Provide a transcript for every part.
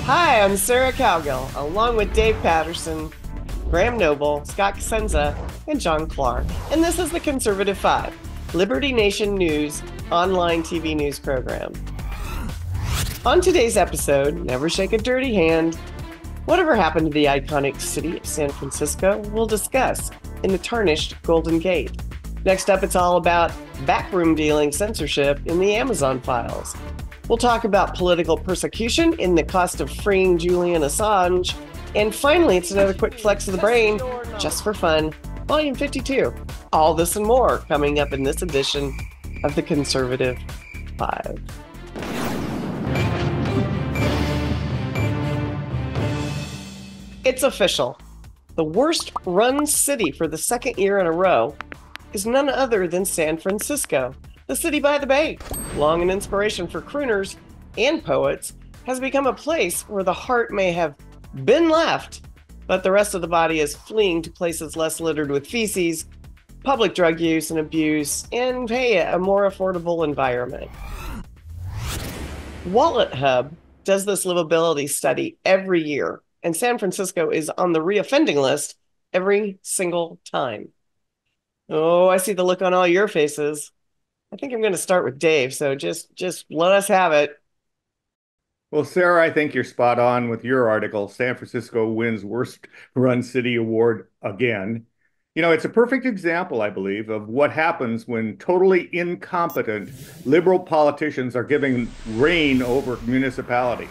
Hi, I'm Sarah Cowgill, along with Dave Patterson, Graham Noble, Scott Cosenza, and John Clark. And this is the Conservative Five, Liberty Nation News online TV news program. On today's episode, Never Shake a Dirty Hand, whatever happened to the iconic city of San Francisco, we'll discuss in the Tarnished Golden Gate. Next up, it's all about backroom dealing censorship in the Amazon files. We'll talk about political persecution in the cost of freeing Julian Assange. And finally, it's another quick flex of the brain, just for fun, volume 52. All this and more coming up in this edition of the Conservative Five. It's official. The worst run city for the second year in a row is none other than San Francisco. The city by the bay, long an inspiration for crooners and poets, has become a place where the heart may have been left, but the rest of the body is fleeing to places less littered with feces, public drug use and abuse, and, hey, a more affordable environment. Wallet Hub does this livability study every year, and San Francisco is on the reoffending list every single time. Oh, I see the look on all your faces. I think I'm going to start with Dave, so just let us have it. Well, Sarah, I think you're spot on with your article. San Francisco wins worst run city award again. It's a perfect example, I believe, of what happens when totally incompetent liberal politicians are given reign over municipalities.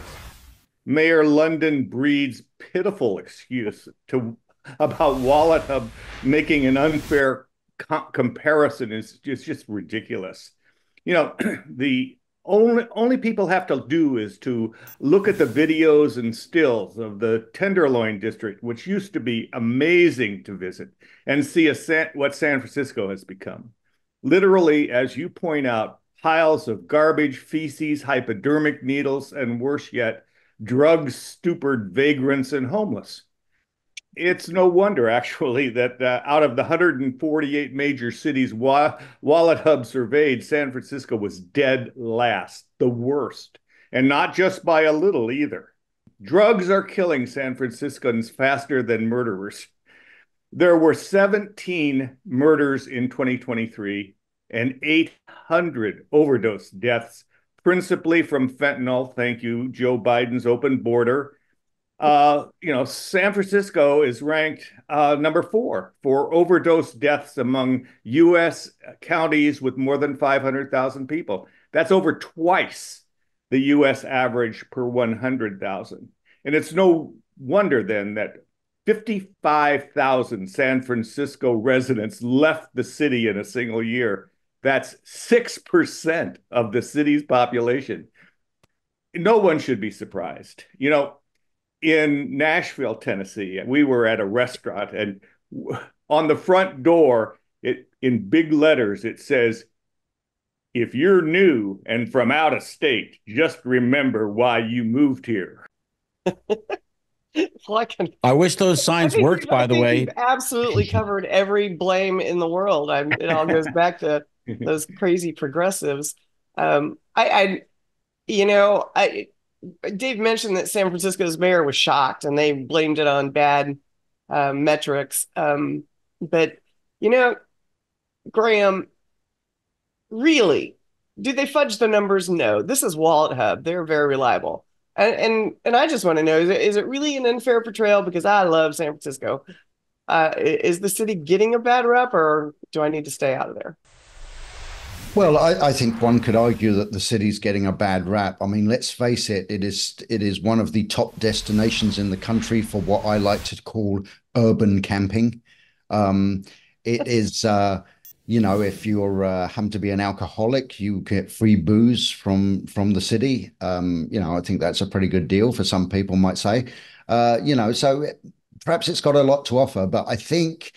Mayor London Breed's pitiful excuse about Wallet Hub making an unfair comparison is just ridiculous. The only people have to do is to look at the videos and stills of the Tenderloin district, which used to be amazing to visit, and see what San Francisco has become. Literally, as you point out, piles of garbage, feces, hypodermic needles, and worse yet, drug-stupid vagrants and homeless. It's no wonder, actually, that out of the 148 major cities Wallet Hub surveyed, San Francisco was dead last, the worst, and not just by a little either. Drugs are killing San Franciscans faster than murderers. There were 17 murders in 2023 and 800 overdose deaths, principally from fentanyl. Thank you, Joe Biden's open border. San Francisco is ranked number 4 for overdose deaths among U.S. counties with more than 500,000 people. That's over twice the U.S. average per 100,000. And it's no wonder then that 55,000 San Francisco residents left the city in a single year. That's 6% of the city's population. No one should be surprised. In Nashville, Tennessee, we were at a restaurant, and on the front door, in big letters, it says, "If you're new and from out of state, just remember why you moved here." Well, I wish those signs worked, I by the think way. you've absolutely covered every blame in the world. It all goes back to those crazy progressives. Um, I, I, I Dave mentioned that San Francisco's mayor was shocked and they blamed it on bad metrics. But, you know, Graham, really, do they fudge the numbers? No. This is Wallet Hub. They're very reliable. And I just want to know, is it really an unfair portrayal? Because I love San Francisco. Is the city getting a bad rep, or do I need to stay out of there? Well, I think one could argue that the city's getting a bad rap. I mean, let's face it, it is one of the top destinations in the country for what I like to call urban camping. It is, if you're happen to be an alcoholic, you get free booze from the city. I think that's a pretty good deal for some people might say. So perhaps it's got a lot to offer, but I think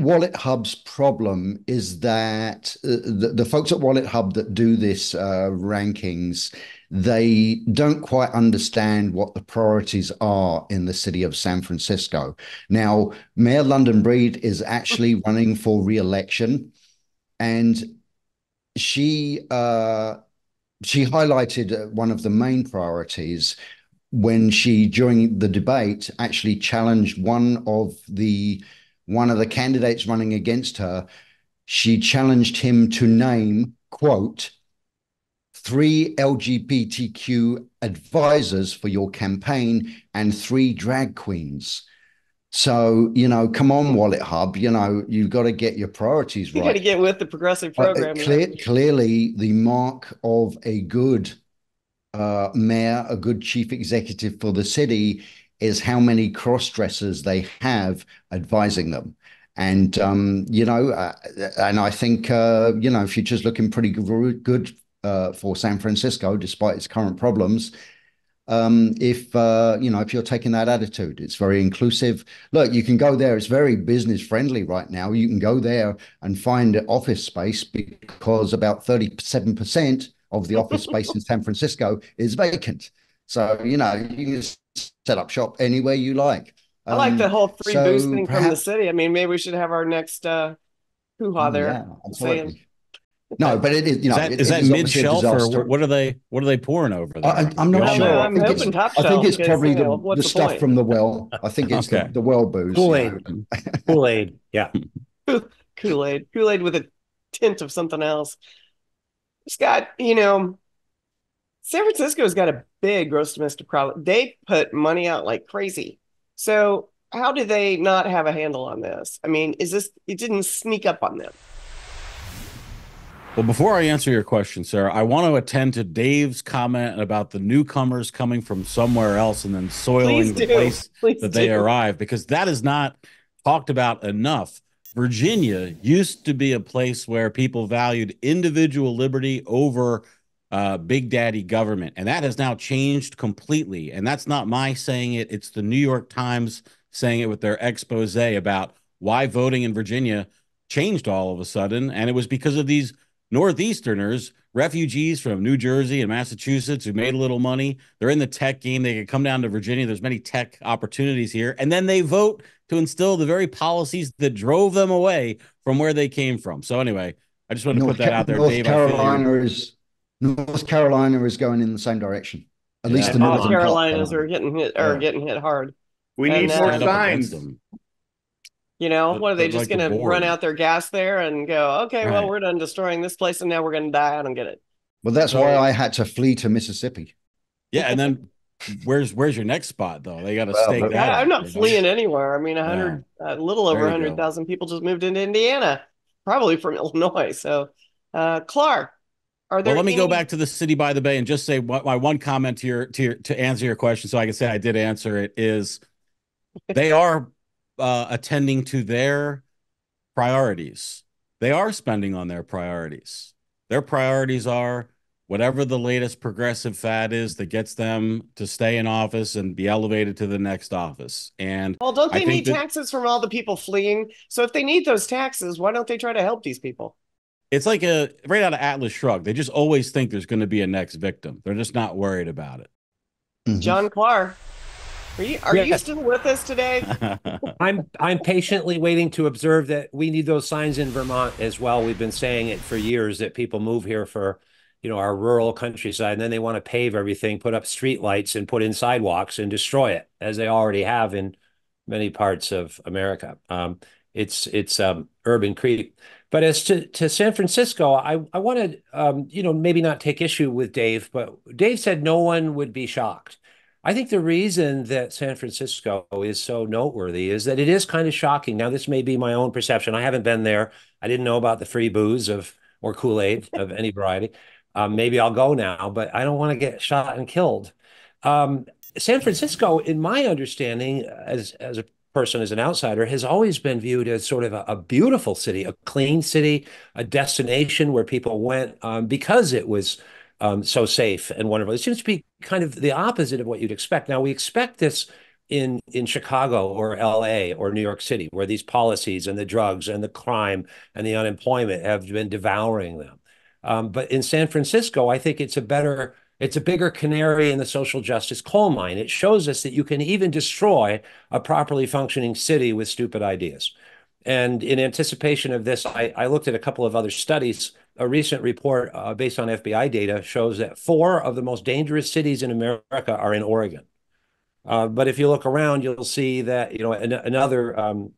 Wallet Hub's problem is that the folks at Wallet Hub that do this rankings, they don't quite understand what the priorities are in the city of San Francisco. Now, Mayor London Breed is actually running for re-election, and she she highlighted one of the main priorities when she, during the debate, actually challenged one of the candidates running against her. She challenged him to name, quote, three LGBTQ advisors for your campaign and three drag queens. So, come on, Wallet Hub, you've got to get your priorities You got to right. get with the progressive program. Clearly, the mark of a good mayor, a good chief executive for the city, is how many cross dressers they have advising them. And and I think future's looking pretty good for San Francisco, despite its current problems. If you're taking that attitude, it's very inclusive. Look, you can go there. It's very business friendly right now. You can go there and find office space because about 37% of the office space in San Francisco is vacant. So, you can set up shop anywhere you like. I like the whole free booze So thing from the perhaps, city. I mean, maybe we should have our next hoo-ha oh, there. yeah, Saying absolutely. No, but it is, Is it that is mid obviously a shelf, or disaster. what are they pouring over there? I'm We not all sure. know. I'm hoping top I think shelf it's because probably what's the the stuff point? from the well. I think it's Okay. the well booze. Kool-Aid. Kool-Aid. Yeah. Kool-Aid with a tint of something else. Scott, San Francisco's got a big gross domestic product. They put money out like crazy. So how do they not have a handle on this? I mean, it didn't sneak up on them? Well, before I answer your question, Sarah, I want to attend to Dave's comment about the newcomers coming from somewhere else and then soiling the place that they arrive, because that is not talked about enough. Virginia used to be a place where people valued individual liberty over big daddy government, and that has now changed completely. And that's not my saying it. It's the New York Times saying it with their expose about why voting in Virginia changed all of a sudden. And it was because of these Northeasterners, refugees from New Jersey and Massachusetts who made a little money. They're in the tech game. They could come down to Virginia. There's many tech opportunities here. And then they vote to instill the very policies that drove them away from where they came from. So anyway, I just wanted to put that out there. Dave, North Carolina is going in the same direction. At least the North northern Carolinas are getting hit hard. We need more signs. What are they just going to run out their gas there and go, okay, well, we're done destroying this place and now we're going to die. I don't get it. Well, that's why I had to flee to Mississippi. Yeah, and then where's your next spot though? They got to stake that. I'm not fleeing anywhere. I mean, a little over 100,000 people just moved into Indiana, probably from Illinois. So, Clark, are there? Well, let me go back to the city by the bay and just say my one comment to answer your question, so I can say I did answer it. Is they are attending to their priorities. They are spending on their priorities. Their priorities are whatever the latest progressive fad is that gets them to stay in office and be elevated to the next office. And don't they need taxes from all the people fleeing? So if they need those taxes, why don't they try to help these people? It's like right out of Atlas Shrugged. They just always think there's going to be a next victim. They're just not worried about it. Mm-hmm. John Clark, are you still with us today? I'm patiently waiting to observe that we need those signs in Vermont as well. We've been saying it for years that people move here for, our rural countryside, and then they want to pave everything, put up street lights and put in sidewalks and destroy it, as they already have in many parts of America. It's urban creep. But as to San Francisco, I want to, maybe not take issue with Dave, but Dave said no one would be shocked. I think the reason that San Francisco is so noteworthy is that it is kind of shocking. Now, this may be my own perception. I haven't been there. I didn't know about the free booze or Kool-Aid of any variety. Maybe I'll go now, but I don't want to get shot and killed. San Francisco, in my understanding, as a person, as an outsider, has always been viewed as sort of a beautiful city, a clean city, a destination where people went because it was so safe and wonderful. It seems to be kind of the opposite of what you'd expect. Now, we expect this in Chicago or LA or New York City, where these policies and the drugs and the crime and the unemployment have been devouring them. But in San Francisco, I think it's a bigger canary in the social justice coal mine. It shows us that you can even destroy a properly functioning city with stupid ideas. And in anticipation of this, I looked at a couple of other studies. A recent report based on FBI data shows that 4 of the most dangerous cities in America are in Oregon. But if you look around, you'll see that, another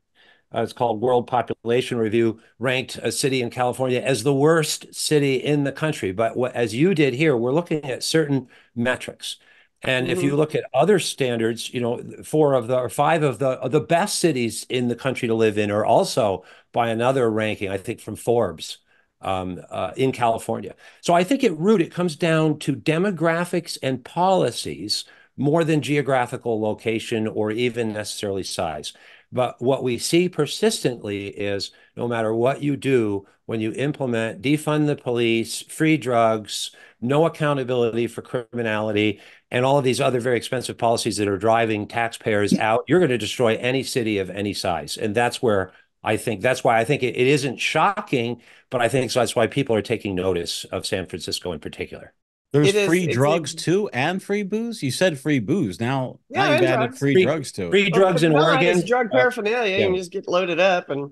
it's called World Population Review, ranked a city in California as the worst city in the country. But as you did here, we're looking at certain metrics. And if you look at other standards, 5 of the best cities in the country to live in are also by another ranking, I think from Forbes, in California. So I think at root, it comes down to demographics and policies more than geographical location or even necessarily size. But what we see persistently is no matter what you do, when you implement defund the police, free drugs, no accountability for criminality, and all of these other very expensive policies that are driving taxpayers out, you're going to destroy any city of any size. And that's why I think it isn't shocking, but I think that's why people are taking notice of San Francisco in particular. There's free drugs too, and free booze. You said free booze. Now you've added free drugs to it. Free drugs in Oregon. It's drug paraphernalia. You can just get loaded up and.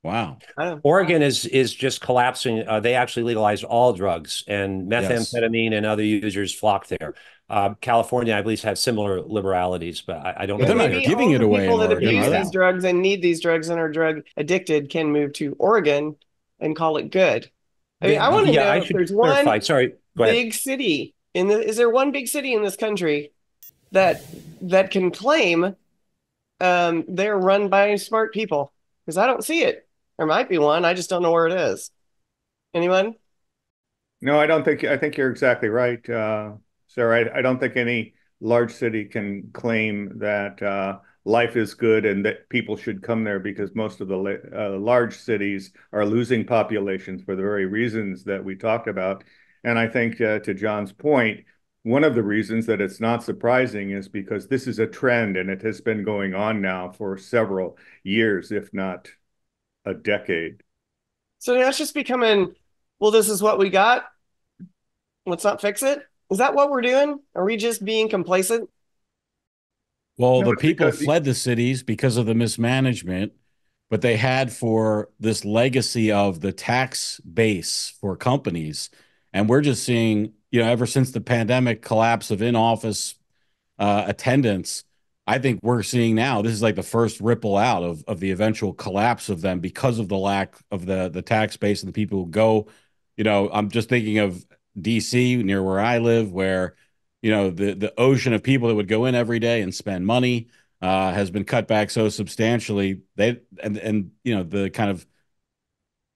Wow. Oregon is just collapsing. They actually legalized all drugs, and methamphetamine and other users flocked there. California, I believe, has similar liberalities, but I don't know. They're not giving it away. People that abuse these drugs and need these drugs and are drug addicted can move to Oregon and call it good. I mean, I want to know if there's one big city is there one big city in this country that can claim they're run by smart people? Because I don't see it. There might be one. I just don't know where it is. Anyone? No, I think you're exactly right, Sarah. I don't think any large city can claim that life is good and that people should come there, because most of the large cities are losing populations for the very reasons that we talked about. And I think to John's point, one of the reasons that it's not surprising is because this is a trend, and it has been going on now for several years, if not a decade. So now it's just becoming, well, this is what we got. Let's not fix it. Is that what we're doing? Are we just being complacent? Well, the people fled the cities because of the mismanagement, but they had for this legacy of the tax base for companies. And we're just seeing, ever since the pandemic collapse of in-office attendance, I think we're seeing now, this is like the first ripple out of the eventual collapse of them because of the lack of the tax base and the people who go, I'm just thinking of DC near where I live, where, the ocean of people that would go in every day and spend money has been cut back so substantially. The kind of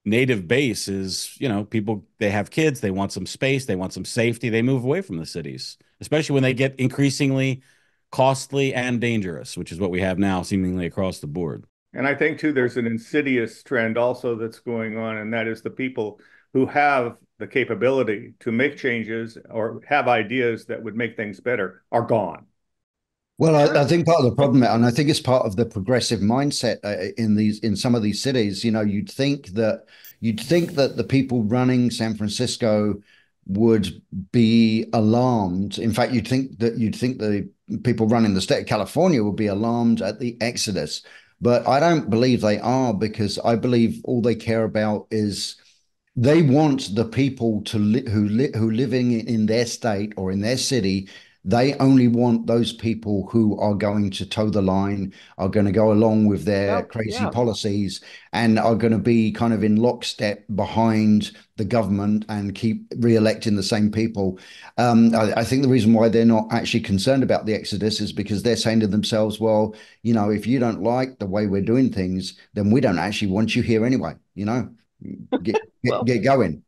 native base is, people, they have kids, they want some space, they want some safety, they move away from the cities, especially when they get increasingly costly and dangerous, which is what we have now seemingly across the board. And I think too, there's an insidious trend also that's going on, and that is the people who have the capability to make changes or have ideas that would make things better are gone. Well, I think part of the problem, and I think it's part of the progressive mindset in some of these cities. You'd think that the people running San Francisco would be alarmed. In fact, you'd think the people running the state of California would be alarmed at the exodus. But I don't believe they are, because I believe all they care about is they want the people who living in their state or in their city. They only want those people who are going to toe the line, are going to go along with their crazy policies, and are going to be kind of in lockstep behind the government and keep re-electing the same people. I think the reason why they're not actually concerned about the exodus is because they're saying to themselves, well, if you don't like the way we're doing things, then we don't actually want you here anyway. Get going,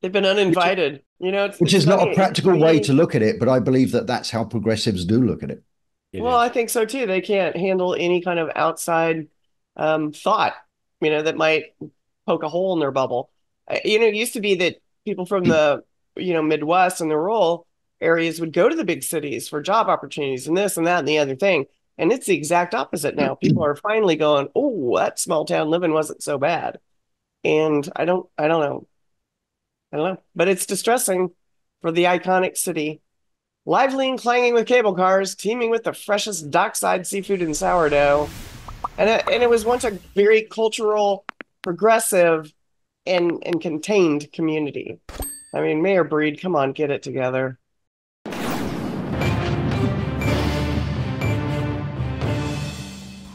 They've been uninvited, which is not a practical way to look at it, but I believe that that's how progressives do look at it. Well, I think so too. They can't handle any kind of outside thought, that might poke a hole in their bubble. It used to be that people from the, Midwest and the rural areas would go to the big cities for job opportunities and this and that and the other thing. And it's the exact opposite now. People are finally going, oh, that small town living wasn't so bad. And I don't know. But it's distressing for the iconic city. Lively and clanging with cable cars, teeming with the freshest dockside seafood and sourdough. And it was once a very cultural, progressive, and contained community. I mean, Mayor Breed, come on, get it together.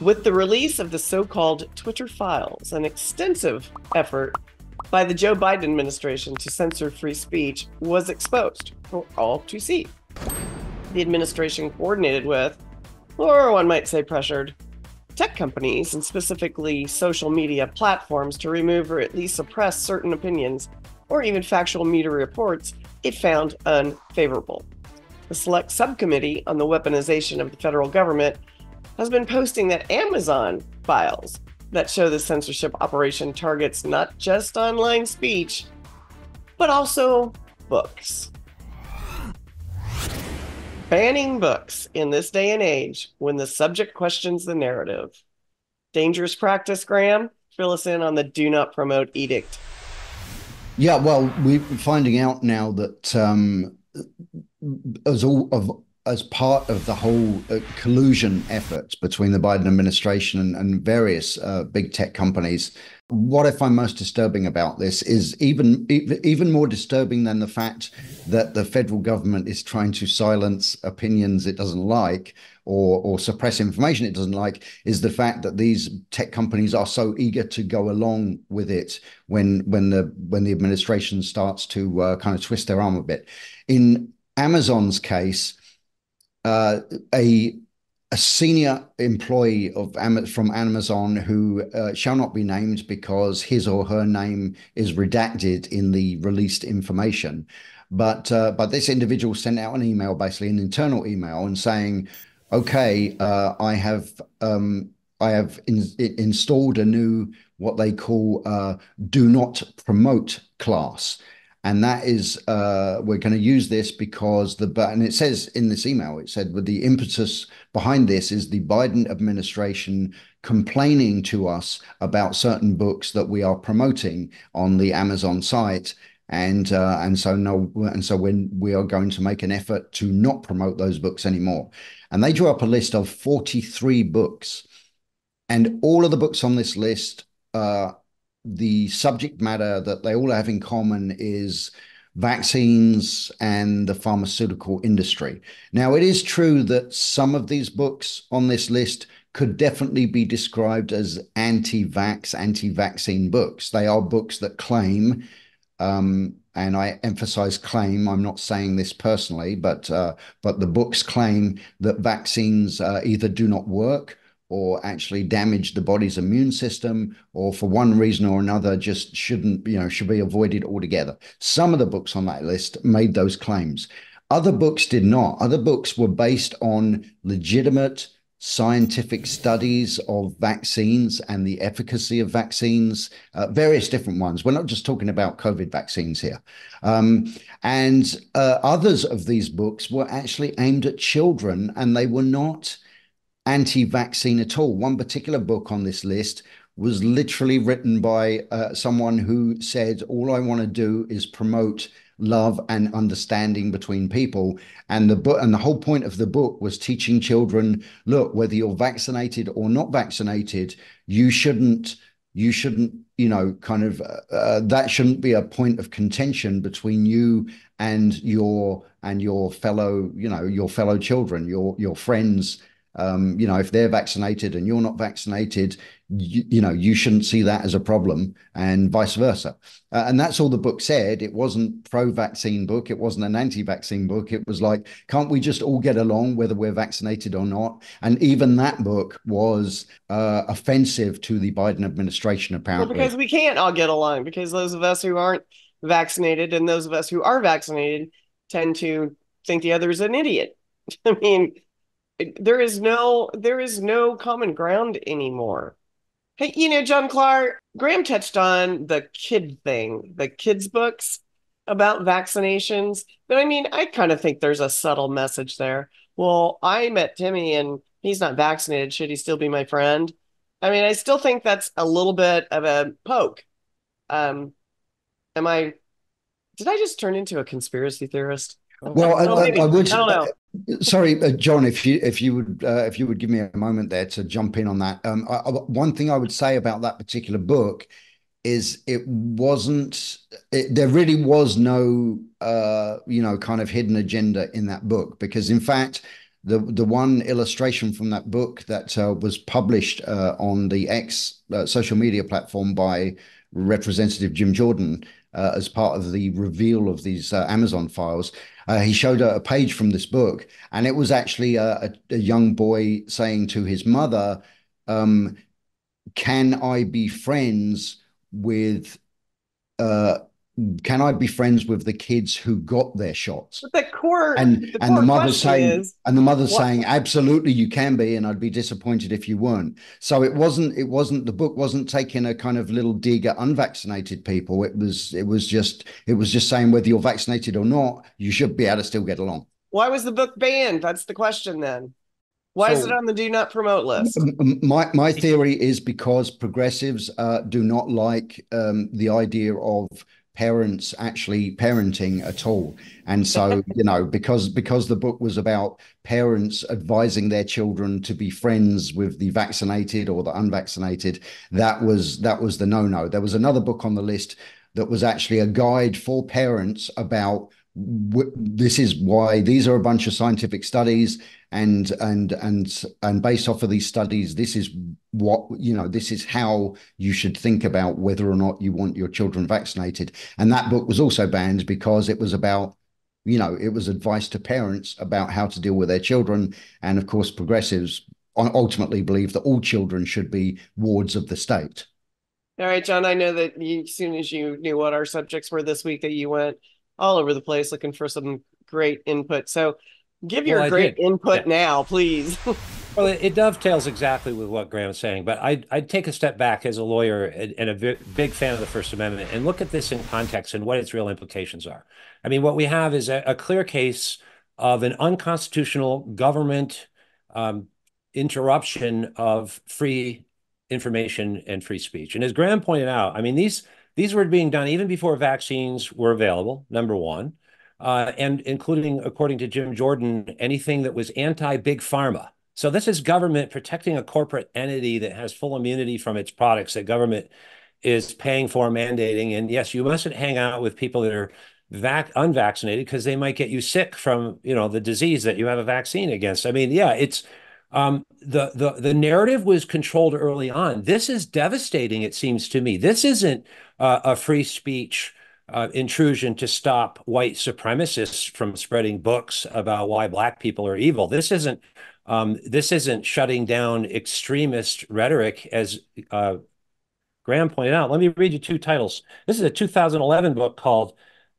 With the release of the so-called Twitter files, an extensive effort by the Joe Biden administration to censor free speech was exposed for all to see. The administration coordinated with, or one might say pressured, tech companies and specifically social media platforms to remove or at least suppress certain opinions or even factual media reports it found unfavorable. The Select Subcommittee on the Weaponization of the Federal Government has been posting that Amazon files that show the censorship operation targets not just online speech, but also books. Banning books in this day and age when the subject questions the narrative. Dangerous practice, Graham? Fill us in on the do not promote edict. Yeah, well, we're finding out now that as part of the whole collusion efforts between the Biden administration and various big tech companies, what I find most disturbing about this is even more disturbing than the fact that the federal government is trying to silence opinions it doesn't like or suppress information it doesn't like, is the fact that these tech companies are so eager to go along with it when the administration starts to kind of twist their arm a bit. In Amazon's case, a senior employee from Amazon who shall not be named because his or her name is redacted in the released information. But this individual sent out an email, basically an internal email, and saying, "Okay, I have installed a new what they call do not promote class." And that is, we're going to use this because and it says in this email, it said, with the impetus behind this is the Biden administration complaining to us about certain books that we are promoting on the Amazon site. And so when we are going to make an effort to not promote those books anymore. And they drew up a list of 43 books, and all of the books on this list, the subject matter that they all have in common is vaccines and the pharmaceutical industry. Now, it is true that some of these books on this list could definitely be described as anti-vaccine books. They are books that claim, and I emphasize claim, I'm not saying this personally, but the books claim that vaccines either do not work or actually damage the body's immune system, or for one reason or another just should be avoided altogether. Some of the books on that list made those claims. Other books did not. Other books were based on legitimate scientific studies of vaccines and the efficacy of vaccines, various different ones. We're not just talking about COVID vaccines here. And others of these books were actually aimed at children, and they were not anti-vaccine at all. One particular book on this list was literally written by someone who said, all I want to do is promote love and understanding between people. And the whole point of the book was teaching children, look, whether you're vaccinated or not vaccinated, you shouldn't, that shouldn't be a point of contention between you and your fellow children, your friends. If they're vaccinated and you're not vaccinated, you shouldn't see that as a problem, and vice versa. And that's all the book said. It wasn't pro-vaccine book. It wasn't an anti-vaccine book. It was like, can't we just all get along whether we're vaccinated or not? And even that book was offensive to the Biden administration, apparently. Well, because we can't all get along, because those of us who aren't vaccinated and those of us who are vaccinated tend to think the other is an idiot. I mean, there is no common ground anymore. Hey, John Clark, Graham touched on the kid thing, the kids' books about vaccinations. But I mean, I kind of think there's a subtle message there. Well, I met Timmy and he's not vaccinated. Should he still be my friend? I mean, I still think that's a little bit of a poke. Did I just turn into a conspiracy theorist? Well, I would. I don't know. Sorry, John, if you would give me a moment there to jump in on that. One thing I would say about that particular book is there really was no kind of hidden agenda in that book, because in fact the one illustration from that book that was published on the X social media platform by Representative Jim Jordan as part of the reveal of these Amazon files. He showed a page from this book, and it was actually a young boy saying to his mother, "Can I be friends with can I be friends with the kids who got their shots?" But the core the mother's saying, absolutely you can be, and I'd be disappointed if you weren't. So it wasn't the book wasn't taking a kind of little dig at unvaccinated people. It was just saying whether you're vaccinated or not, you should be able to still get along. Why was the book banned? That's the question then. Why is it on the do not promote list? My theory is because progressives do not like the idea of parents actually parenting at all. And so, because the book was about parents advising their children to be friends with the vaccinated or the unvaccinated, that was the no-no. There was another book on the list that was actually a guide for parents about this is why these are a bunch of scientific studies, and based off of these studies, this is what this is how you should think about whether or not you want your children vaccinated. And that book was also banned because it was about it was advice to parents about how to deal with their children. And of course, progressives ultimately believe that all children should be wards of the state. All right, John, I know that as soon as you knew what our subjects were this week, that you went all over the place looking for some great input. So give your great input now, please. Well, it dovetails exactly with what Graham's saying, but I'd take a step back as a lawyer and a big fan of the First Amendment and look at this in context and what its real implications are. I mean, what we have is a clear case of an unconstitutional government interruption of free information and free speech. And as Graham pointed out, I mean, these were being done even before vaccines were available, number one, and including, according to Jim Jordan, anything that was anti-big pharma. So this is government protecting a corporate entity that has full immunity from its products that government is paying for, mandating. And yes, you mustn't hang out with people that are unvaccinated because they might get you sick from the disease that you have a vaccine against. I mean, yeah, it's the narrative was controlled early on. This is devastating, it seems to me. This isn't a free speech intrusion to stop white supremacists from spreading books about why Black people are evil. This isn't shutting down extremist rhetoric, as Graham pointed out. Let me read you two titles. This is a 2011 book called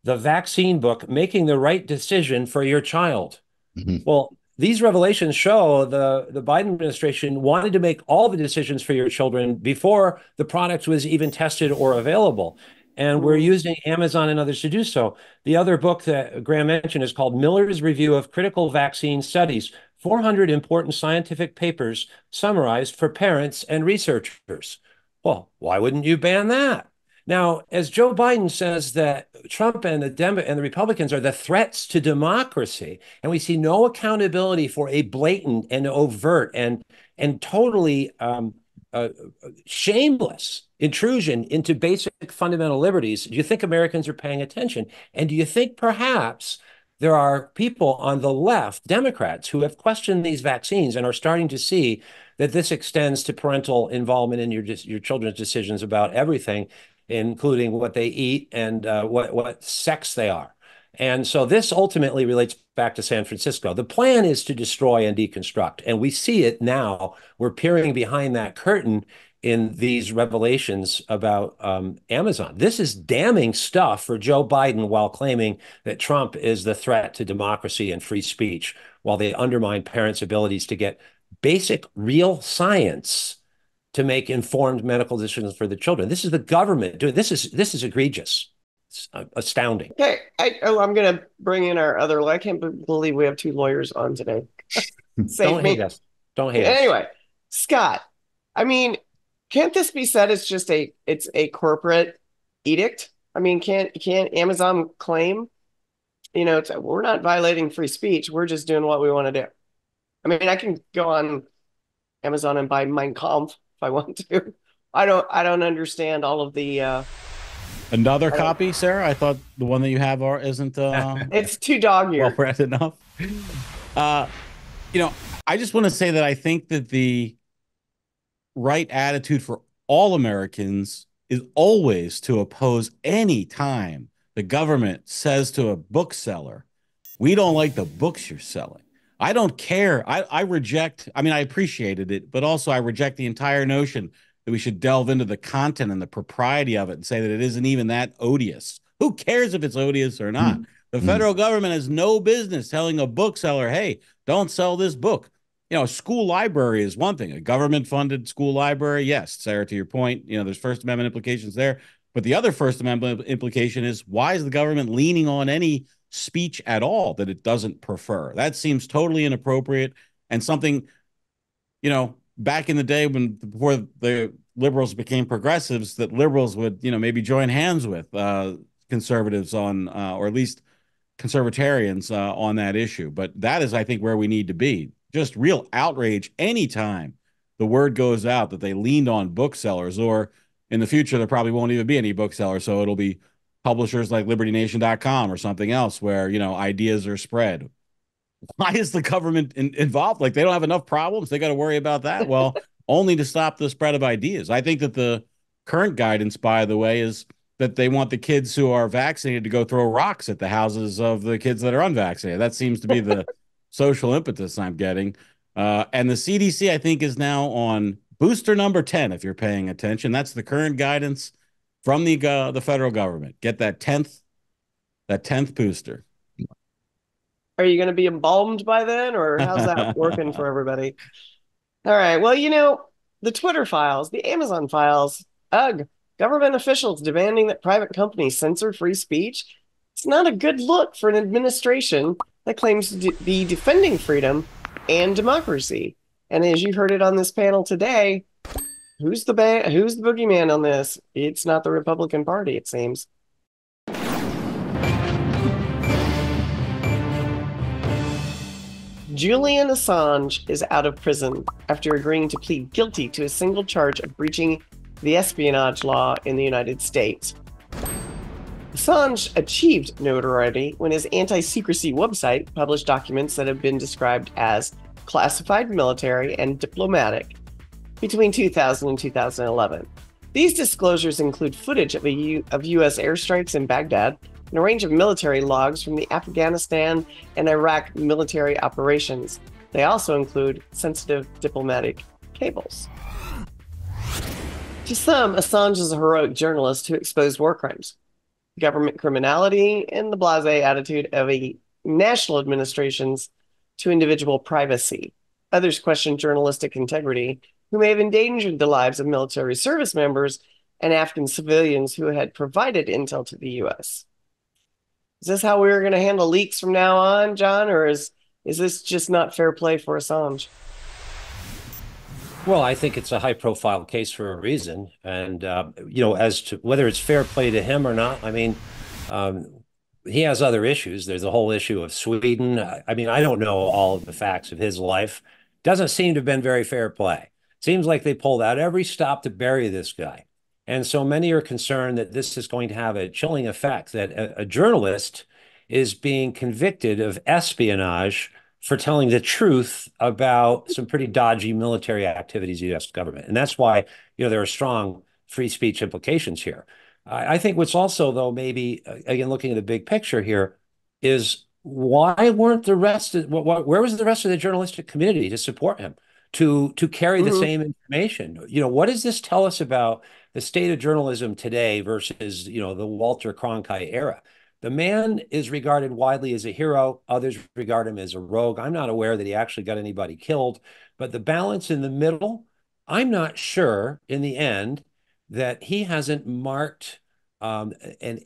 "The Vaccine Book: Making the Right Decision for Your Child." Mm-hmm. Well, these revelations show the Biden administration wanted to make all the decisions for your children before the product was even tested or available. And we're using Amazon and others to do so. The other book that Graham mentioned is called Miller's Review of Critical Vaccine Studies, 400 important scientific papers summarized for parents and researchers. Well, why wouldn't you ban that? Now, as Joe Biden says that Trump and the Republicans are the threats to democracy, and we see no accountability for a blatant and overt and totally shameless intrusion into basic fundamental liberties, do you think Americans are paying attention? And do you think perhaps there are people on the left, Democrats, who have questioned these vaccines and are starting to see that this extends to parental involvement in your children's decisions about everything, including what they eat and what sex they are? And so this ultimately relates back to San Francisco. The plan is to destroy and deconstruct, and we see it now. We're peering behind that curtain in these revelations about Amazon. This is damning stuff for Joe Biden while claiming that Trump is the threat to democracy and free speech, while they undermine parents' abilities to get basic real science to make informed medical decisions for the children. This is the government doing this. This is egregious. It's astounding. Okay, I'm going to bring in our other. I can't believe we have two lawyers on today. Don't hate us. Don't hate us. Anyway, Scott, I mean, can't this be said it's just it's a corporate edict? I mean, can't Amazon claim, we're not violating free speech. We're just doing what we want to do. I mean, I can go on Amazon and buy Mein Kampf if I want to. I don't understand all of the. Another copy, Sarah? I thought the one that you have isn't. It's too dog-eared. Well read enough. You know, I just want to say that I think that the right attitude for all Americans is always to oppose any time the government says to a bookseller, we don't like the books you're selling. I don't care. I reject, I mean, I appreciated it, but also I reject the entire notion that we should delve into the content and the propriety of it and say that it isn't even that odious. Who cares if it's odious or not? The federal government has no business telling a bookseller, hey, don't sell this book. You know, a school library is one thing. A government-funded school library, yes, Sarah, to your point, you know, there's First Amendment implications there. But the other First Amendment implication is why is the government leaning on any speech at all that it doesn't prefer? That seems totally inappropriate and something, you know, back in the day when before the liberals became progressives, that liberals would, you know, maybe join hands with conservatives on, or at least conservatarians on that issue. But that is, I think, where we need to be. Just real outrage anytime the word goes out that they leaned on booksellers, or in the future, there probably won't even be any booksellers. So it'll be publishers like libertynation.com or something else where, you know, ideas are spread. Why is the government involved? Like they don't have enough problems. They got to worry about that. Well, only to stop the spread of ideas. I think that the current guidance, by the way, is that they want the kids who are vaccinated to go throw rocks at the houses of the kids that are unvaccinated. That seems to be the social impetus I'm getting. And the CDC, I think, is now on booster number 10, if you're paying attention. That's the current guidance from the federal government. Get that 10th booster. Are you going to be embalmed by then, or how's that working for everybody? All right. Well, you know, the Twitter files, the Amazon files, ugh, government officials demanding that private companies censor free speech. It's not a good look for an administration that claims to be defending freedom and democracy. And as you heard it on this panel today, who's the boogeyman on this? It's not the Republican Party, it seems. Julian Assange is out of prison after agreeing to plead guilty to a single charge of breaching the espionage law in the United States. Assange achieved notoriety when his anti-secrecy website published documents that have been described as classified, military, and diplomatic between 2000 and 2011. These disclosures include footage of U.S. airstrikes in Baghdad and a range of military logs from the Afghanistan and Iraq military operations. They also include sensitive diplomatic cables. To some, Assange is a heroic journalist who exposed war crimes, government criminality, and the blasé attitude of a national administrations to individual privacy. Others question journalistic integrity, who may have endangered the lives of military service members and Afghan civilians who had provided intel to the U.S. Is this how we're going to handle leaks from now on, John, or is this just not fair play for Assange? Well, I think it's a high-profile case for a reason, and you know, as to whether it's fair play to him or not, I mean, he has other issues. There's the whole issue of Sweden. I mean, I don't know all of the facts of his life. Doesn't seem to have been very fair play. Seems like they pulled out every stop to bury this guy. And so many are concerned that this is going to have a chilling effect, that a journalist is being convicted of espionage for telling the truth about some pretty dodgy military activities of the U.S. government. And that's why, you know, there are strong free speech implications here. I think what's also, though, maybe, again, looking at the big picture here, is why weren't the rest of, where was the rest of the journalistic community to support him, to carry the same information? You know, what does this tell us about the state of journalism today versus, you know, the Walter Cronkite era? The man is regarded widely as a hero. Others regard him as a rogue. I'm not aware that he actually got anybody killed, but the balance in the middle, I'm not sure in the end that he hasn't marked and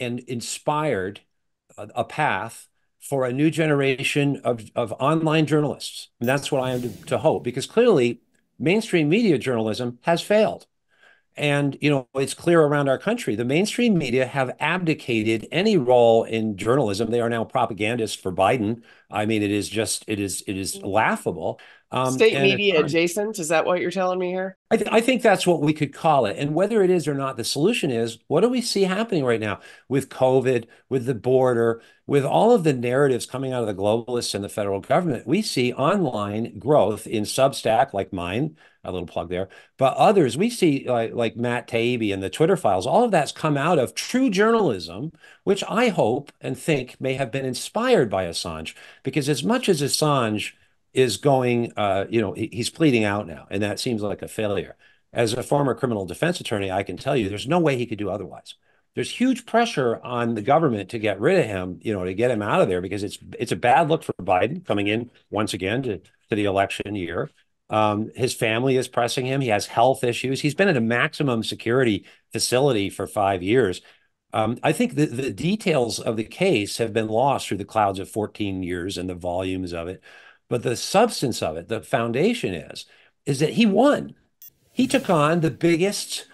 inspired a path for a new generation of online journalists. And that's what I am to hope, because clearly mainstream media journalism has failed. And, it's clear around our country, the mainstream media have abdicated any role in journalism. They are now propagandists for Biden. I mean, it is laughable. State And media adjacent, is that what you're telling me here? I think that's what we could call it. And whether it is or not, the solution is, what do we see happening right now with COVID, with the border, with all of the narratives coming out of the globalists and the federal government? We see online growth in Substack, like mine, a little plug there, but others, we see like Matt Taibbi and the Twitter files. All of that's come out of true journalism, which I hope and think may have been inspired by Assange, because as much as Assange is going, he's pleading out now, and that seems like a failure. As a former criminal defense attorney, I can tell you there's no way he could do otherwise. There's huge pressure on the government to get rid of him, to get him out of there, because it's a bad look for Biden coming in once again to the election year. His family is pressing him. He has health issues. He's been in a maximum security facility for 5 years. I think the details of the case have been lost through the clouds of 14 years and the volumes of it. But the substance of it, the foundation is that he won. He took on the biggest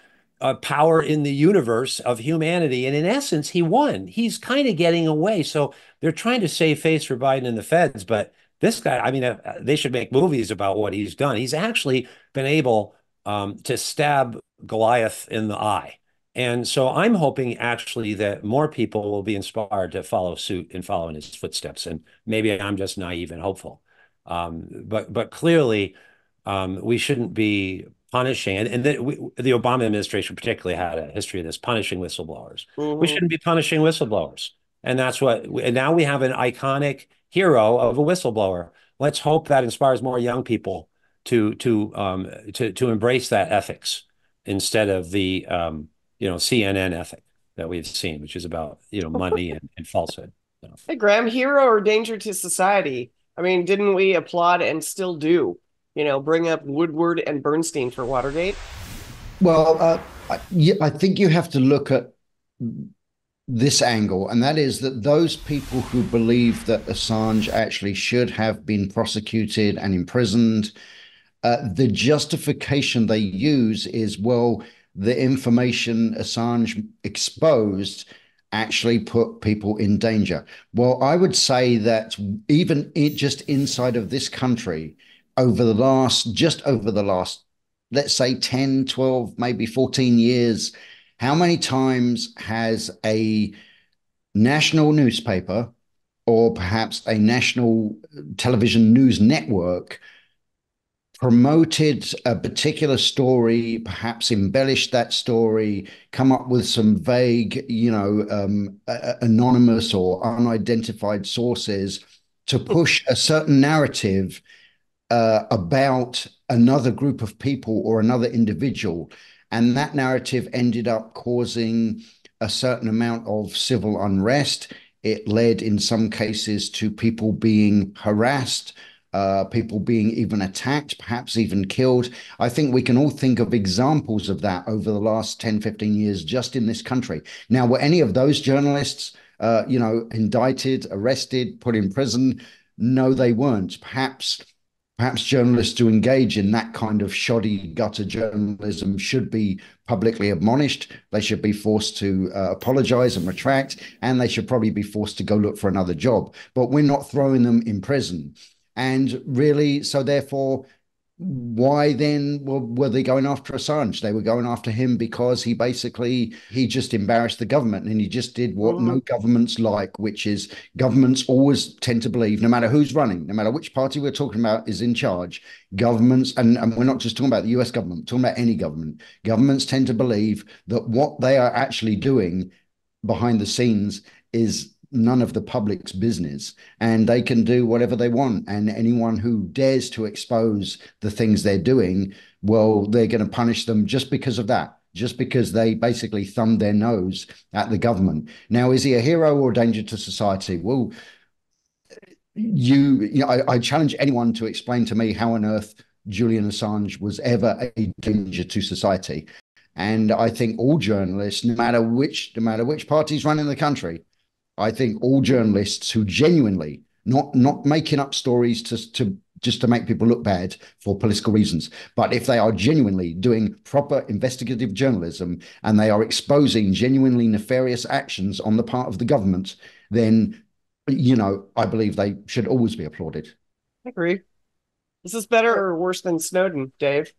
power in the universe of humanity. And in essence, he won. He's kind of getting away. So they're trying to save face for Biden and the feds. But this guy, I mean, they should make movies about what he's done. He's actually been able to stab Goliath in the eye. And so I'm hoping actually that more people will be inspired to follow suit and follow in his footsteps. And maybe I'm just naive and hopeful. But clearly, we shouldn't be punishing, and the Obama administration particularly had a history of this, punishing whistleblowers. We shouldn't be punishing whistleblowers, and now we have an iconic hero of a whistleblower. Let's hope that inspires more young people to embrace that ethics instead of the CNN ethic that we've seen, which is about money and falsehood. So. Hey, Graham, hero or danger to society? I mean, didn't we applaud and still do, bring up Woodward and Bernstein for Watergate? Well, I think you have to look at this angle, and that is that those people who believe that Assange actually should have been prosecuted and imprisoned, the justification they use is, well, the information Assange exposed actually put people in danger. Well, I would say that even just inside of this country, just over the last, let's say 10, 12, maybe 14 years, how many times has a national newspaper or perhaps a national television news network promoted a particular story, perhaps embellished that story, come up with some vague, anonymous or unidentified sources to push a certain narrative about another group of people or another individual. And that narrative ended up causing a certain amount of civil unrest. It led in some cases to people being harassed, people being even attacked, perhaps even killed. I think we can all think of examples of that over the last 10, 15 years just in this country. Now, were any of those journalists, indicted, arrested, put in prison? No, they weren't. Perhaps journalists who engage in that kind of shoddy gutter journalism should be publicly admonished. They should be forced to apologize and retract, and they should probably be forced to go look for another job. But we're not throwing them in prison. And really, so therefore, why then were they going after Assange? They were going after him because he just embarrassed the government, and he just did what no governments like, which is governments always tend to believe, no matter who's running, no matter which party we're talking about is in charge, governments, and we're not just talking about the US government, we're talking about any governments tend to believe that what they are actually doing behind the scenes is none of the public's business, and they can do whatever they want. And anyone who dares to expose the things they're doing, well, they're going to punish them just because of that, just because they basically thumbed their nose at the government. Now, is he a hero or a danger to society? Well, I challenge anyone to explain to me how on earth Julian Assange was ever a danger to society. And I think all journalists, no matter which party's running the country, I think all journalists who genuinely, not making up stories to just to make people look bad for political reasons. But if they are genuinely doing proper investigative journalism and they are exposing genuinely nefarious actions on the part of the government, then, I believe they should always be applauded. I agree. Is this better or worse than Snowden, Dave?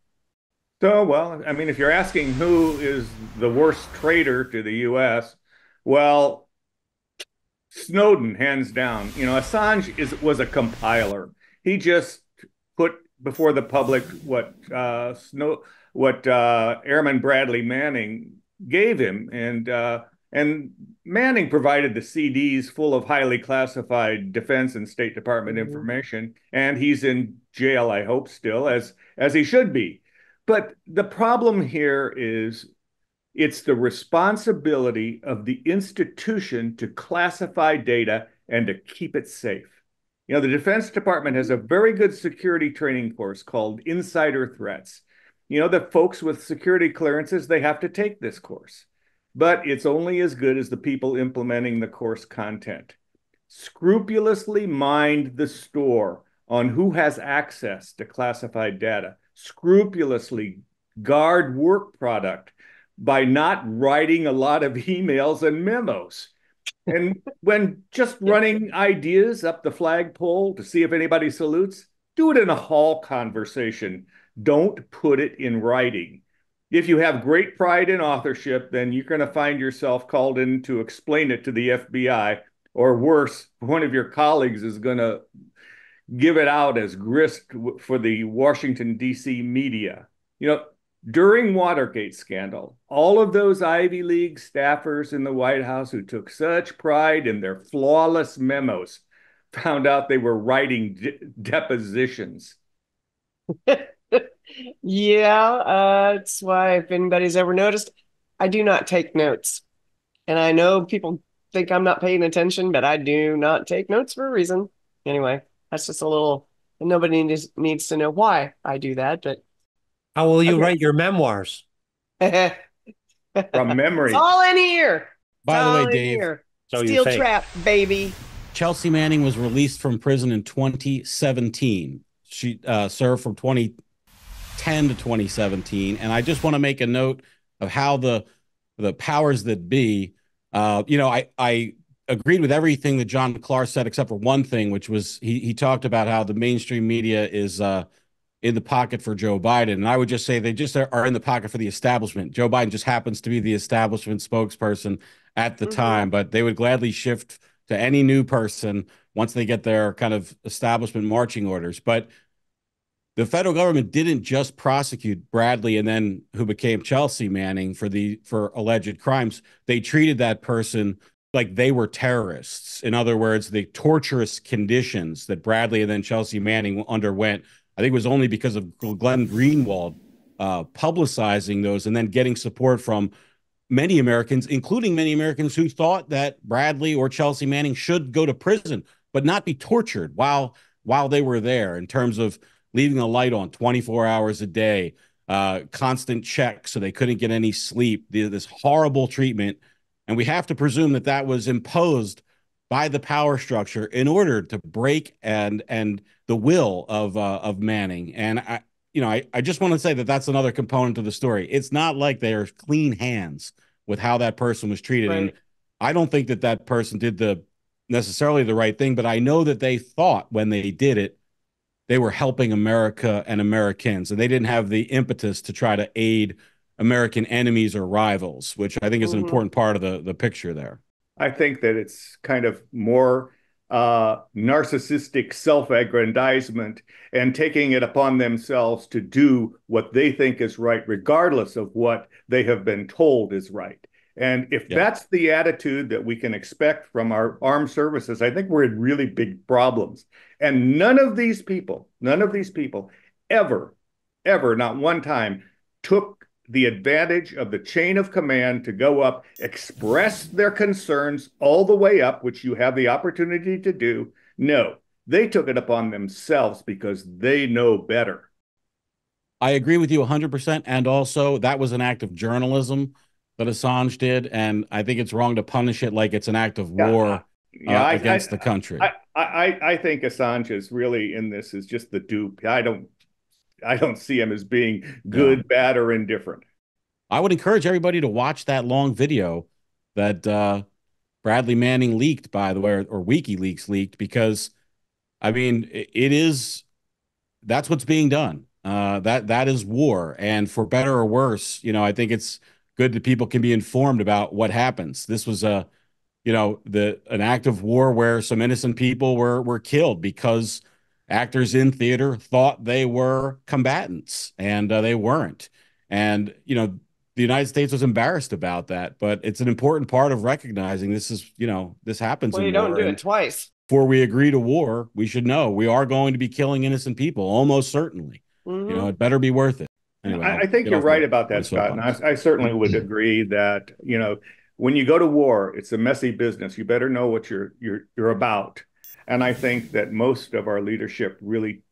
So, well, I mean, if you're asking who is the worst traitor to the U.S., well, Snowden, hands down. Assange was a compiler. He just put before the public what Airman Bradley Manning gave him, and Manning provided the CDs full of highly classified Defense and State Department information, and he's in jail, I hope, still, as he should be. But the problem here is it's the responsibility of the institution to classify data and to keep it safe. The Defense Department has a very good security training course called Insider Threats. The folks with security clearances, they have to take this course, but it's only as good as the people implementing the course content. Scrupulously mind the store on who has access to classified data. Scrupulously guard work product by not writing a lot of emails and memos. And when just running ideas up the flagpole to see if anybody salutes, do it in a hall conversation. Don't put it in writing. If you have great pride in authorship, then you're going to find yourself called in to explain it to the FBI, or worse, one of your colleagues is going to give it out as grist for the Washington, D.C. media. During Watergate scandal, all of those Ivy League staffers in the White House who took such pride in their flawless memos found out they were writing depositions. Yeah, that's why, if anybody's ever noticed, I do not take notes. And I know people think I'm not paying attention, but I do not take notes for a reason. Anyway, that's just a little, and nobody needs to know why I do that, but how will you write your memoirs? From memory. It's all in here. By the way, Dave, so Steel trap, baby. Chelsea Manning was released from prison in 2017. She served from 2010 to 2017. And I just want to make a note of how the powers that be, I agreed with everything that John Clark said, except for one thing, which was he talked about how the mainstream media is in the pocket for Joe Biden. And I would just say they just are in the pocket for the establishment. Joe Biden just happens to be the establishment spokesperson at the time, but they would gladly shift to any new person once they get their kind of establishment marching orders. But the federal government didn't just prosecute Bradley and then who became Chelsea Manning for alleged crimes. They treated that person like they were terrorists. In other words, the torturous conditions that Bradley and then Chelsea Manning underwent, I think it was only because of Glenn Greenwald publicizing those and then getting support from many Americans, including many Americans who thought that Bradley or Chelsea Manning should go to prison, but not be tortured while they were there, in terms of leaving a light on 24 hours a day, constant checks so they couldn't get any sleep, this horrible treatment. And we have to presume that that was imposed by the power structure in order to break and the will of Manning. And I just want to say that that's another component of the story. It's not like they're clean hands with how that person was treated. Right. And I don't think that person did necessarily the right thing, but I know that they thought when they did it, they were helping America and Americans, and they didn't have the impetus to try to aid American enemies or rivals, which I think is an important part of the picture there. I think that it's kind of more narcissistic self-aggrandizement and taking it upon themselves to do what they think is right, regardless of what they have been told is right. And if that's the attitude that we can expect from our armed services, I think we're in really big problems. And none of these people ever, not one time, took the advantage of the chain of command to go up, express their concerns all the way up, which you have the opportunity to do. No, they took it upon themselves because they know better. I agree with you 100%. And also, that was an act of journalism that Assange did. And I think it's wrong to punish it like it's an act of war against the country. I think Assange is really in this is just the dupe. I don't see him as being good, bad, or indifferent. I would encourage everybody to watch that long video that Bradley Manning leaked, by the way, or WikiLeaks leaked, because I mean, that's what's being done. That is war, and for better or worse, I think it's good that people can be informed about what happens. This was an act of war where some innocent people were killed because actors in theater thought they were combatants, and they weren't. And the United States was embarrassed about that, but it's an important part of recognizing this happens in war. You don't do it twice. Before we agree to war, we should know we are going to be killing innocent people, almost certainly. Mm-hmm. It better be worth it. Anyway, I think you're right about that, Scott. And I certainly would agree that, when you go to war, it's a messy business. You better know what you're about. And I think that most of our leadership really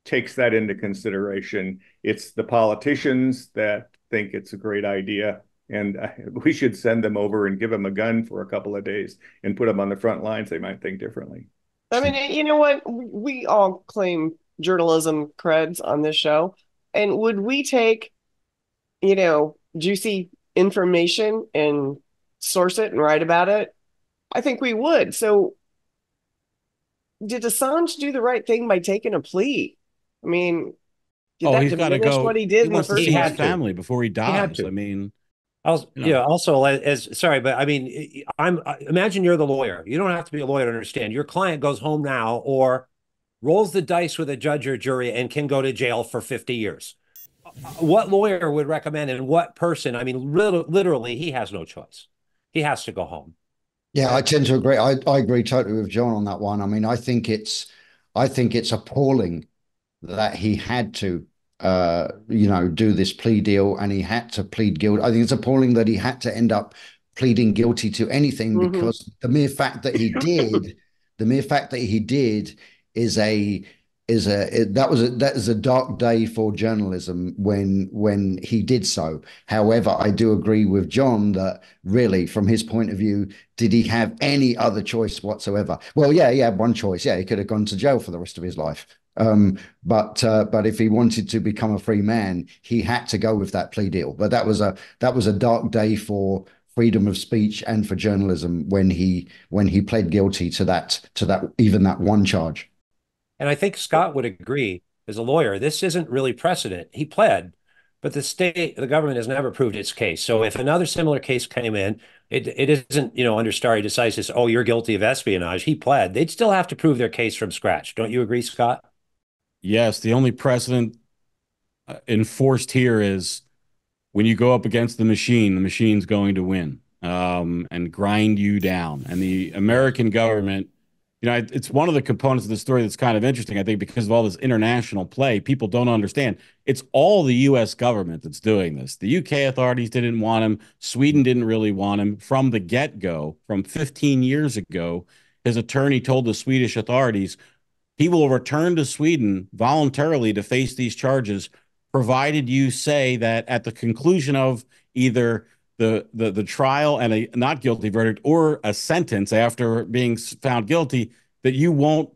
takes that into consideration. It's the politicians that think it's a great idea, and we should send them over and give them a gun for a couple of days and put them on the front lines. They might think differently. I mean, you know what? We all claim journalism creds on this show. And would we take, juicy information and source it and write about it? I think we would. So did Assange do the right thing by taking a plea? I mean, did that he's got to go. What he did? He wants to see his family before he dies. I mean, also, sorry, but I mean, imagine you're the lawyer. You don't have to be a lawyer to understand. Your client goes home now or rolls the dice with a judge or jury and can go to jail for 50 years. What lawyer would recommend, and what person? I mean, literally, he has no choice. He has to go home. Yeah, I tend to agree. I agree totally with John on that one. I mean, I think it's appalling that he had to do this plea deal, and he had to plead guilty. I think it's appalling that he had to end up pleading guilty to anything, because the mere fact that he did is that is a dark day for journalism when he did so. However, I do agree with John that really, from his point of view, did he have any other choice whatsoever? Well, yeah, he had one choice. Yeah, he could have gone to jail for the rest of his life. But if he wanted to become a free man, he had to go with that plea deal. But that was a dark day for freedom of speech and for journalism when he pled guilty to that even that one charge. And I think Scott would agree, as a lawyer, this isn't really precedent. He pled, but the government has never proved its case. So if another similar case came in, it isn't, under stare decisis, oh, you're guilty of espionage. He pled. They'd still have to prove their case from scratch. Don't you agree, Scott? Yes. The only precedent enforced here is when you go up against the machine's going to win and grind you down. And the American government, it's one of the components of the story that's kind of interesting, I think, because of all this international play. People don't understand. It's all the U.S. government that's doing this. The U.K. authorities didn't want him. Sweden didn't really want him. From the get-go, from 15 years ago, his attorney told the Swedish authorities he will return to Sweden voluntarily to face these charges, provided you say that at the conclusion of either the trial and a not guilty verdict or a sentence after being found guilty, that you won't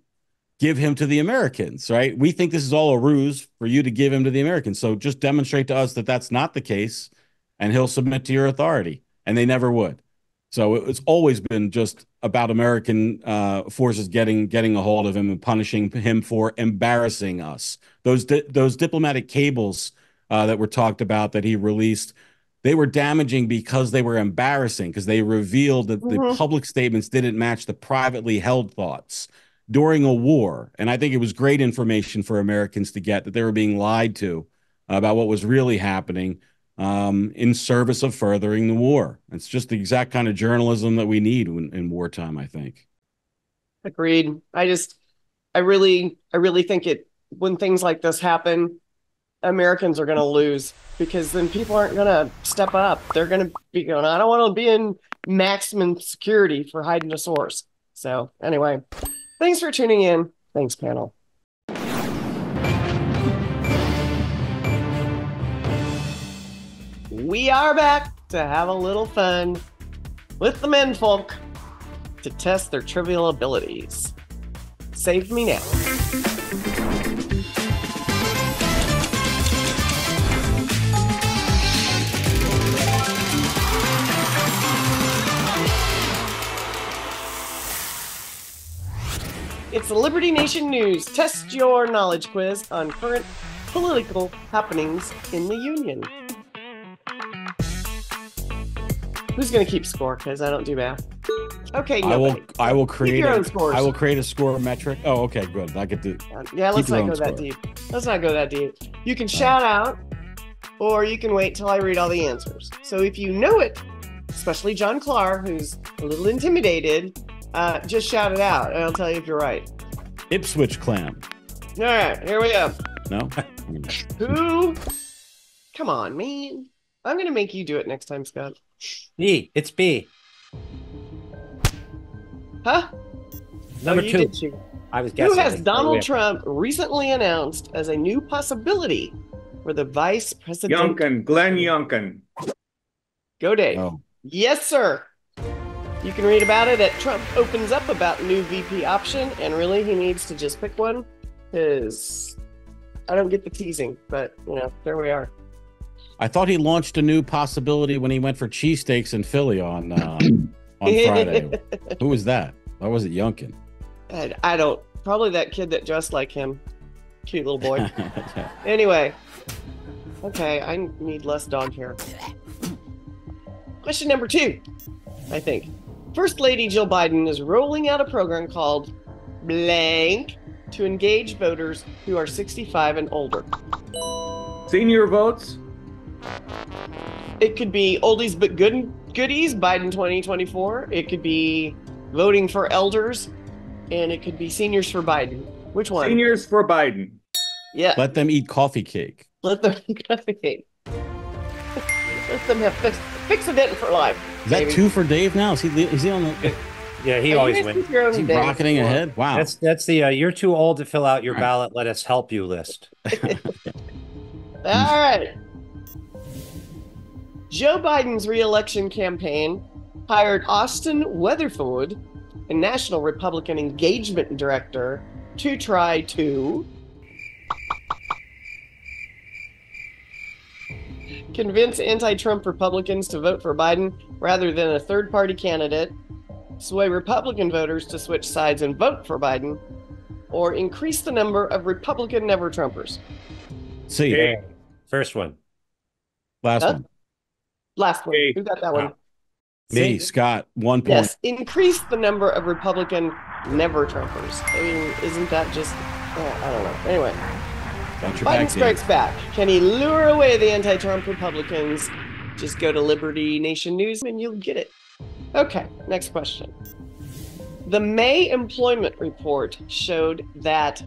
give him to the Americans, right? We think this is all a ruse for you to give him to the Americans. So just demonstrate to us that that's not the case, and he'll submit to your authority. And they never would. So it's always been just about American forces getting a hold of him and punishing him for embarrassing us. Those diplomatic cables that were talked about that he released, they were damaging because they were embarrassing, because they revealed that the public statements didn't match the privately held thoughts during a war. And I think it was great information for Americans to get, that they were being lied to about what was really happening in service of furthering the war. It's just the exact kind of journalism that we need in wartime, I think. Agreed. I really think when things like this happen, Americans are going to lose, because then people aren't going to step up. They're going to be going, I don't want to be in maximum security for hiding a source. So anyway, thanks for tuning in. Thanks, panel. We are back to have a little fun with the menfolk. to test their trivial abilities. Save me now. It's the Liberty Nation News. Test your knowledge quiz on current political happenings in the Union. Who's going to keep score? Because I don't do math. Okay, nobody. I will create your own scores. I will create a score metric. Oh, okay, good. I get to. Yeah, let's not go that deep. Let's not go that deep. You can shout out, or you can wait till I read all the answers. So if you know it, especially John Clark, who's a little intimidated, just shout it out, and I'll tell you if you're right. Ipswich clam. All right, here we go. No? Who? Come on, man. I'm going to make you do it next time, Scott. B. It's B. Huh? Number two. I was guessing. Who has Donald Trump recently announced as a new possibility for the vice president? Glenn Youngkin. Go, Dave. Oh. Yes, sir. You can read about it at Trump opens up about new VP option, and really he needs to just pick one because I don't get the teasing, but there we are. I thought he launched a new possibility when he went for cheesesteaks in Philly on Friday. Who was that? Or was it Youngkin? I don't. Probably that kid that dressed like him. Cute little boy. Yeah. Anyway. Okay, I need less dog hair. Question number 2, I think. First Lady Jill Biden is rolling out a program called blank to engage voters who are 65 and older. Senior votes? It could be oldies but goodies, Biden 2024. It could be voting for elders, and it could be seniors for Biden. Which one? Seniors for Biden. Yeah. Let them eat coffee cake. Let them eat coffee cake. Let them have Fix-A-Dent for life. Is that 2 for Dave now? Is he on the... Yeah, he always wins. Is he rocketing ahead? Wow. That's the you're too old to fill out your ballot. Let us help you list. All right. Joe Biden's re-election campaign hired Austin Weatherford, a national Republican engagement director, to try to convince anti-Trump Republicans to vote for Biden rather than a third-party candidate, sway Republican voters to switch sides and vote for Biden, or increase the number of Republican never-Trumpers. See. Okay. First one. Last one. Last one. Who got that one? Me, Scott, 1 point. Yes, increase the number of Republican never-Trumpers. I mean, isn't that just... I don't know. Anyway. Biden strikes back. Can he lure away the anti-Trump Republicans? Just go to Liberty Nation News and you'll get it. Okay, next question. The May employment report showed that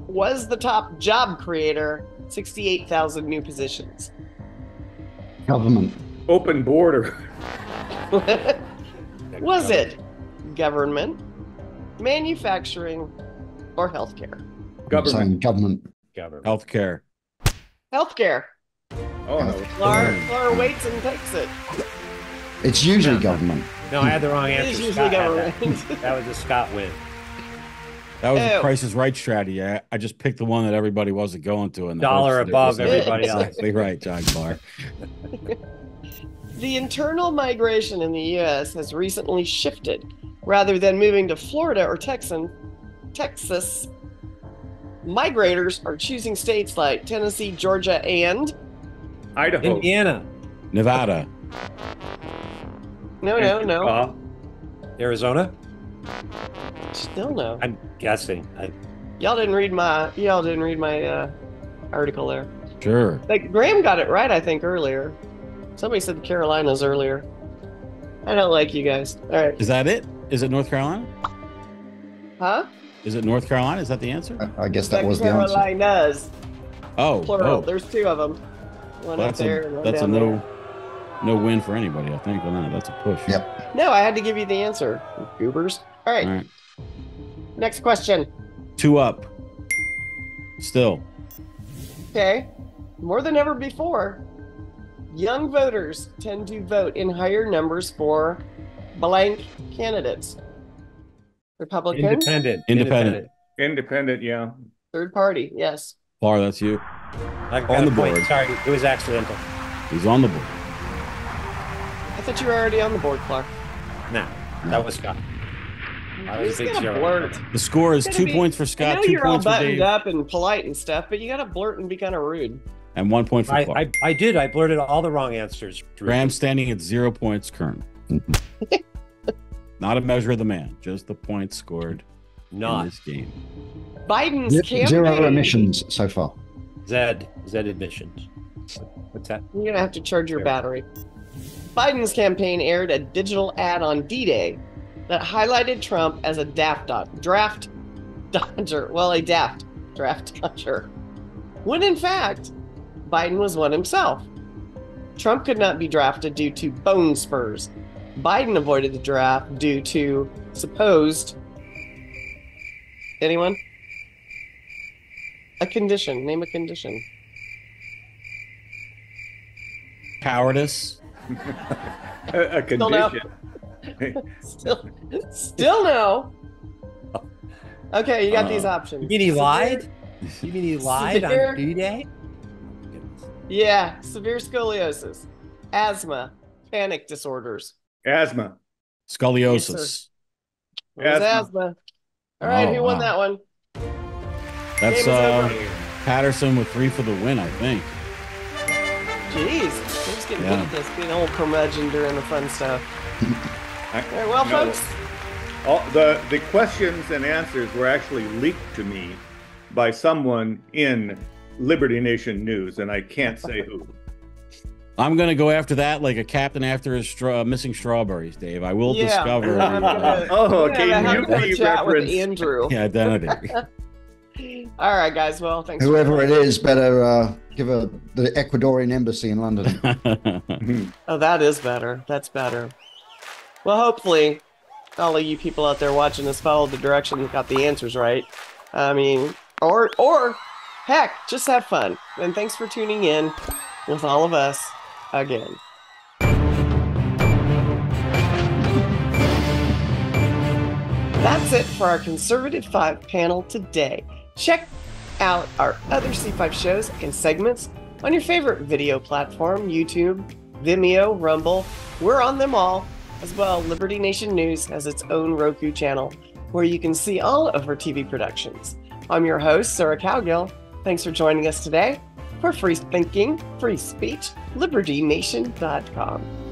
was the top job creator, 68,000 new positions. Government. Open border. Was it government, manufacturing, or healthcare? Government. Government. Healthcare. Healthcare. Oh, no. Laura waits and takes it. It's usually government. No, I had the wrong It answer. is usually government. That was a Scott win. That was the Price is Right strategy. I just picked the one that everybody wasn't going to. And dollar above everybody else. Exactly right, John Clark. The internal migration in the U.S. has recently shifted. Rather than moving to Florida or Texas, migrators are choosing states like Tennessee, Georgia, and Idaho. Indiana. Nevada. No. Arizona? Still no. I'm guessing. Y'all didn't read my article there. Sure. Like Graham got it right, I think, earlier. Somebody said the Carolinas earlier. I don't like you guys. All right. Is that it? Is it North Carolina? Huh? Is it North Carolina? Is that the answer? I guess that was the answer. Carolinas. Oh, Plural. oh. There's 2 of them. One up there and one that's a down there. no win for anybody, I think. Well, no, that's a push. Yep. No, I had to give you the answer, goobers. All right. All right. Next question. 2 up. Still. Okay. More than ever before, young voters tend to vote in higher numbers for blank candidates. Republican? Independent, yeah. Third party, yes. Clark, that's you. I got on the board. Sorry, it was accidental. He's on the board. I thought you were already on the board, Clark. No, that was Scott. The score is 2 points for Scott, 2 points for Dave. You're all buttoned up and polite and stuff, but you got to blurt and be kind of rude. And 1 point for Clark. I did. I blurted all the wrong answers. Graham standing at 0 points current. Not a measure of the man, just the points scored in this game. Biden's campaign. 0 emissions so far. Z emissions. What's that? You're going to have to charge your battery. Biden's campaign aired a digital ad on D-Day that highlighted Trump as a draft dodger. Well, a daft draft dodger. When in fact, Biden was one himself. Trump could not be drafted due to bone spurs. Biden avoided the draft due to supposed... Anyone? A condition. Name a condition. Cowardice. A condition. Still no. Okay, you got these options. You mean he lied? You mean he lied on D-Day? Yeah, severe scoliosis, asthma, panic disorders. Asthma. Scoliosis. Yes, asthma. All right, who won that one? That's Patterson with 3 for the win, I think. Jeez, I'm just getting good at this, being old curmudgeon during the fun stuff. All right, well, folks. The questions and answers were actually leaked to me by someone in Liberty Nation News, and I can't say who. I'm going to go after that like a captain after his missing strawberries, Dave. I will discover. Okay. You can chat with Andrew. Yeah, identity. All right, guys. Well, thanks. Whoever it is, better give the Ecuadorian embassy in London. Oh, that is better. That's better. Well, hopefully, all of you people out there watching this followed the directions and got the answers right. I mean, or heck, just have fun. And thanks for tuning in with all of us again. That's it for our Conservative 5 panel today. Check out our other C5 shows and segments on your favorite video platform, YouTube, Vimeo, Rumble. We're on them all. As well, Liberty Nation News has its own Roku channel where you can see all of our TV productions. I'm your host, Sarah Cowgill. Thanks for joining us today for Free Thinking, Free Speech, LibertyNation.com.